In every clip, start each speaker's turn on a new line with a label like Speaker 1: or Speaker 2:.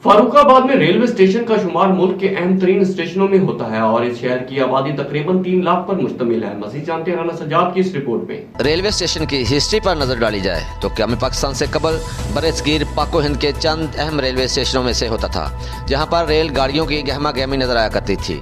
Speaker 1: फर्रुखाबाद में railway station का शुमार मुल्क के अहम तरीन स्टेशनों में होता है और इस शहर की आबादी तकरीबन 3 लाख पर मुश्तमिल है। मज़ीद जानते हैं राना सजाद की इस रिपोर्ट में।
Speaker 2: रेलवे स्टेशन की हिस्ट्री पर नजर डाली जाए तो क़याम पाकिस्तान से कबल बरसगीर पाको हिंद के चंद अहम रेलवे स्टेशनों में से होता था, जहां पर रेल गाड़ियों की गहमा गहमी नजर आया करती थी।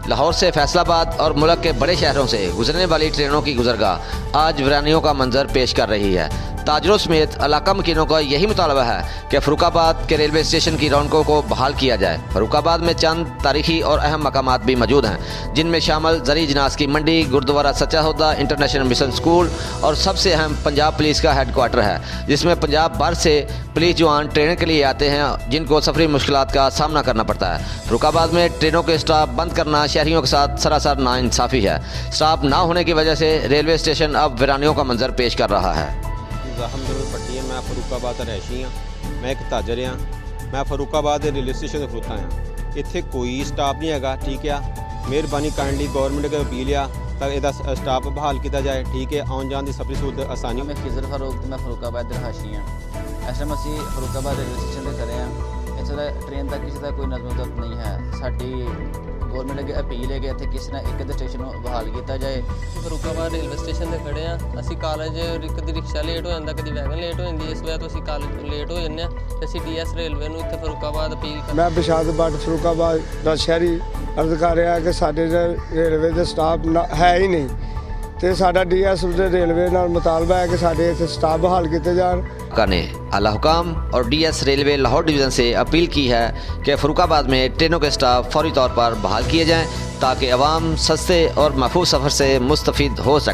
Speaker 2: लाहौर से फैसलाबाद और मुल्क के बड़े शहरों से गुजरने वाली ट्रेनों की गुजरगाह आज वीरानियों का मंजर पेश कर रही है। ताजरों समेत इलाका मकीनों का यही मुतालबा है कि फर्रुखाबाद के रेलवे स्टेशन की रौनकों को बहाल किया जाए। फर्रुखाबाद में चंद तारीखी और अहम मकामात भी मौजूद हैं, जिनमें शामिल जरी जनास की मंडी, गुरुद्वारा सच्चा सौदा, इंटरनेशनल मिशन स्कूल और सबसे अहम पंजाब पुलिस का हेडक्वार्टर है, जिसमें पंजाब भर से पुलिस जवान ट्रेनिंग के लिए आते हैं, जिनको सफरी मुश्किलात का सामना करना पड़ता है। फर्रुखाबाद में ट्रेनों के स्टाफ बंद करना शहरियों के साथ सरासर नाइंसाफ़ी है। स्टाफ ना होने की वजह से रेलवे स्टेशन अब वीरानियों का मंजर पेश कर रहा है।
Speaker 3: ज़ाहमदुल पट्टी है, मैं फर्रुखाबाद का रहशी हाँ, मैं एक ताजर हाँ, मैं फर्रुखाबाद के रेलवे स्टेशन से खड़ोता हाँ। इत्थे कोई स्टाफ नहीं है, ठीक है। मेहरबानी काइंडली गौरमेंट का अपील आ तो यदा स्टाफ बहाल किया जाए, ठीक है। आने जाने की सफरी सहूलत आसानी।
Speaker 4: मैं खिजर फारूक मैं फर्रुखाबाद ਦੇ ਰਹਾਸ਼ੀ ਹਾਂ। ਇਸ ਟਾਈਮ ਅਸੀਂ ਫਰੁੱਖਾਬਾਦ ਰੇਲਵੇ ਸਟੇਸ਼ਨ ਤੇ ਖੜੇ ਹਾਂ। ਇੱਥੇ ਦਾ ਟ੍ਰੇਨ ਦਾ ਕਿਸੇ ਦਾ ਕੋਈ ਨਜ਼ਮ ਨਹੀਂ ਹੈ। ਸਾਡੀ ਗੌਰਮੈਂਟ ਅੱਗੇ ਅਪੀਲ ਹੈ ਕਿ ਇੱਥੇ ਕਿਸੇ ਨਾ ਇੱਕ ਦੇ ਸਟੇਸ਼ਨ ਨੂੰ ਬਹਾਲ ਕੀਤਾ ਜਾਏ।
Speaker 5: ਫਰੁੱਖਾਬਾਦ ਰੇਲਵੇ ਸਟੇਸ਼ਨ ਤੇ ਖੜੇ ਆ। ਅਸੀਂ ਕਾਲਜ ਕਦੀ ਰਿਕਸ਼ਾ ਲੇਟ ਹੋ ਜਾਂਦਾ, ਕਦੀ ਵੈਗਨ ਲੇਟ ਹੋ ਜਾਂਦੀ, ਇਸ ਵਜ੍ਹਾ ਤੋਂ ਅਸੀਂ ਕਾਲਜ ਲੇਟ ਹੋ ਜਾਂਦੇ ਆ ਤੇ ਅਸੀਂ ਡੀਐਸ ਰੇਲਵੇ ਨੂੰ ਇੱਥੇ ਫਰੁੱਖਾਬਾਦ ਅਪੀਲ ਕਰ।
Speaker 6: ਮੈਂ ਬਿਸ਼ਾਦ ਬੱਟ ਫਰੁੱਖਾਬਾਦ ਦਾ ਸ਼ਹਿਰੀ ਅਰਜ਼ ਕਰ ਰਿਹਾ ਕਿ ਸਾਡੇ ਰੇਲਵੇ ਦੇ ਸਟਾਫ ਹੈ ਹੀ ਨਹੀਂ ਤੇ ਸਾਡਾ ਡੀਐਸ ਦੇ ਰੇਲਵੇ ਨਾਲ ਮੁਤਾਲਬਾ ਹੈ ਕਿ ਸਾਡੇ ਇੱਥੇ स्टाफ बहाल किए जान।
Speaker 2: ने आला हुकाम और डीएस रेलवे लाहौर डिवीज़न से अपील की है कि फर्रुखाबाद में ट्रेनों के स्टाफ फौरी तौर पर बहाल किए जाएं ताकि अवाम सस्ते और महफूज सफ़र से मुस्तफ़ीद हो सके।